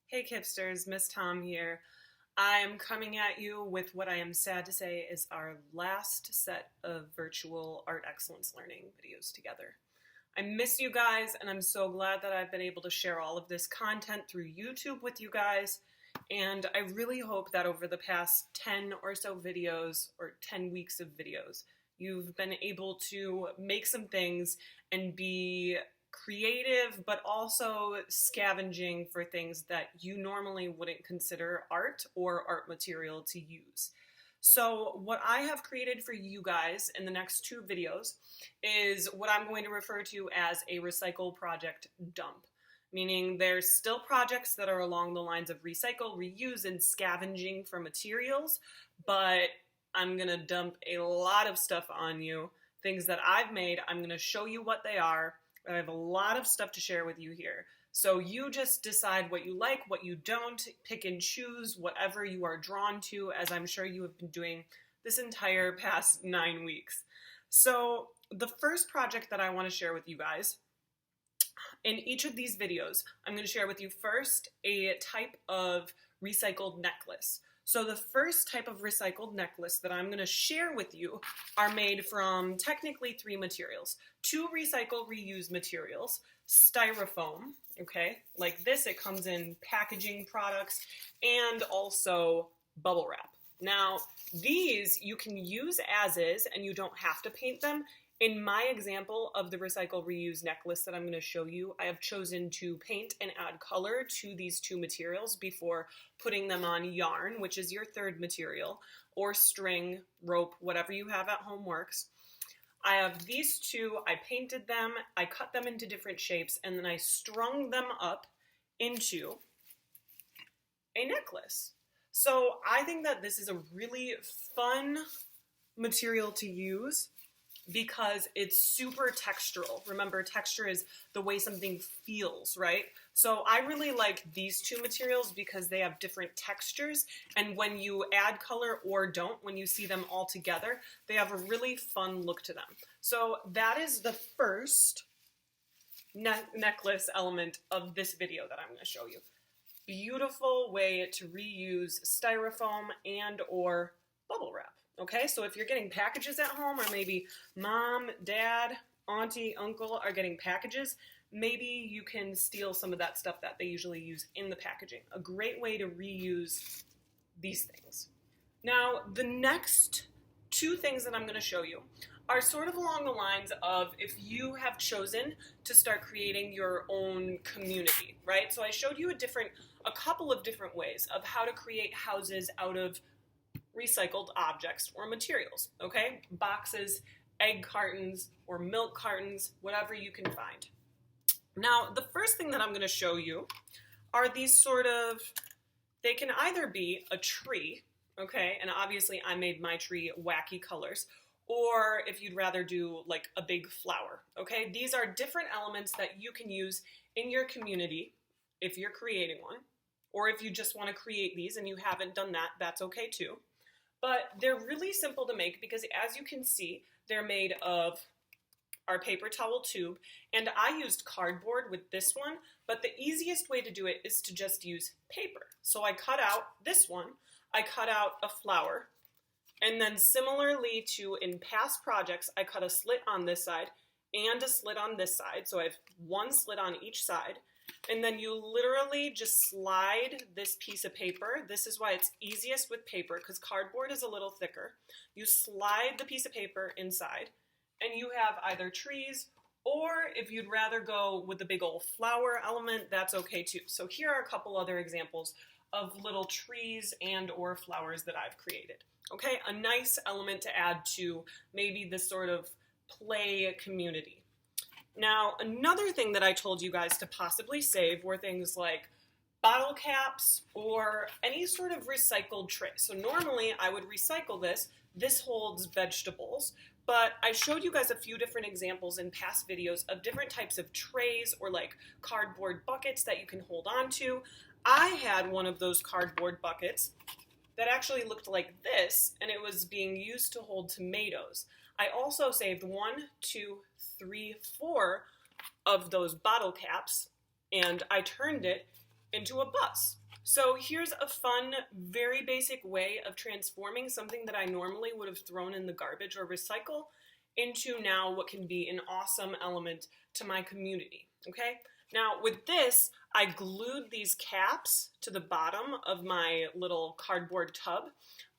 Hey Kipsters, Miss Tom here. I'm coming at you with what I am sad to say is our last set of virtual art excellence learning videos together. I miss you guys, and I'm so glad that I've been able to share all of this content through YouTube with you guys. And I really hope that over the past 10 or so videos, or 10 weeks of videos, you've been able to make some things and be creative, but also scavenging for things that you normally wouldn't consider art or art material to use. So what I have created for you guys in the next two videos is what I'm going to refer to as a recycle project dump. Meaning there's still projects that are along the lines of recycle, reuse, and scavenging for materials, but I'm going to dump a lot of stuff on you. Things that I've made, I'm going to show you what they are. I have a lot of stuff to share with you here. So you just decide what you like, what you don't, pick and choose whatever you are drawn to, as I'm sure you have been doing this entire past 9 weeks. So the first project that I want to share with you guys, in each of these videos, I'm going to share with you first a type of recycled necklace. So the first type of recycled necklace that I'm going to share with you are made from technically three materials. Two recycle reuse materials, styrofoam, okay, like this, it comes in packaging products, and also bubble wrap. Now, these you can use as is and you don't have to paint them. In my example of the recycle reuse necklace that I'm going to show you, I have chosen to paint and add color to these two materials before putting them on yarn, which is your third material, or string, rope, whatever you have at home works. I have these two, I painted them, I cut them into different shapes, and then I strung them up into a necklace. So I think that this is a really fun material to use because it's super textural. Remember, texture is the way something feels, right? So I really like these two materials because they have different textures, and when you add color or don't, when you see them all together, they have a really fun look to them. So that is the first necklace element of this video that I'm going to show you. Beautiful way to reuse styrofoam and or bubble wrap. Okay, so if you're getting packages at home, or maybe mom, dad, auntie, uncle are getting packages, maybe you can steal some of that stuff that they usually use in the packaging. A great way to reuse these things. Now, the next two things that I'm going to show you are sort of along the lines of if you have chosen to start creating your own community, right? So I showed you a couple of different ways of how to create houses out of recycled objects or materials, okay? Boxes, egg cartons, or milk cartons, whatever you can find. Now, the first thing that I'm going to show you are these they can either be a tree, okay? And obviously I made my tree wacky colors, or if you'd rather do like a big flower, okay? These are different elements that you can use in your community if you're creating one, or if you just want to create these and you haven't done that, that's okay too. But they're really simple to make because, as you can see, they're made of our paper towel tube, and I used cardboard with this one, but the easiest way to do it is to just use paper. So I cut out this one, I cut out a flower, and then similarly to in past projects, I cut a slit on this side and a slit on this side, so I have one slit on each side. And then you literally just slide this piece of paper. This is why it's easiest with paper, because cardboard is a little thicker. You slide the piece of paper inside, and you have either trees, or if you'd rather go with the big old flower element, that's okay too. So here are a couple other examples of little trees and or flowers that I've created. Okay, a nice element to add to maybe this sort of play community. Now, another thing that I told you guys to possibly save were things like bottle caps or any sort of recycled tray. So normally I would recycle this. This holds vegetables, but I showed you guys a few different examples in past videos of different types of trays or like cardboard buckets that you can hold on to. I had one of those cardboard buckets that actually looked like this, and it was being used to hold tomatoes. I also saved 1, 2, 3, 4 of those bottle caps, and I turned it into a bus. So here's a fun, very basic way of transforming something that I normally would have thrown in the garbage or recycle into now what can be an awesome element to my community, okay? Now with this, I glued these caps to the bottom of my little cardboard tub.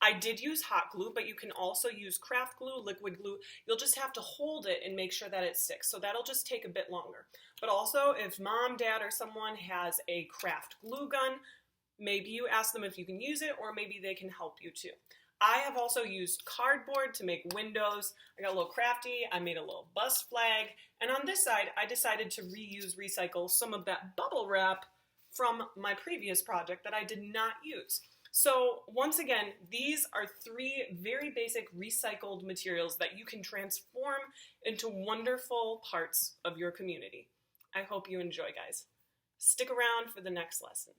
I did use hot glue, but you can also use craft glue, liquid glue. You'll just have to hold it and make sure that it sticks. So that'll just take a bit longer. But also, if mom, dad, or someone has a craft glue gun, maybe you ask them if you can use it, or maybe they can help you too. I have also used cardboard to make windows. I got a little crafty. I made a little bus flag. And on this side, I decided to recycle some of that bubble wrap from my previous project that I did not use. So once again, these are 3 very basic recycled materials that you can transform into wonderful parts of your community. I hope you enjoy, guys. Stick around for the next lesson.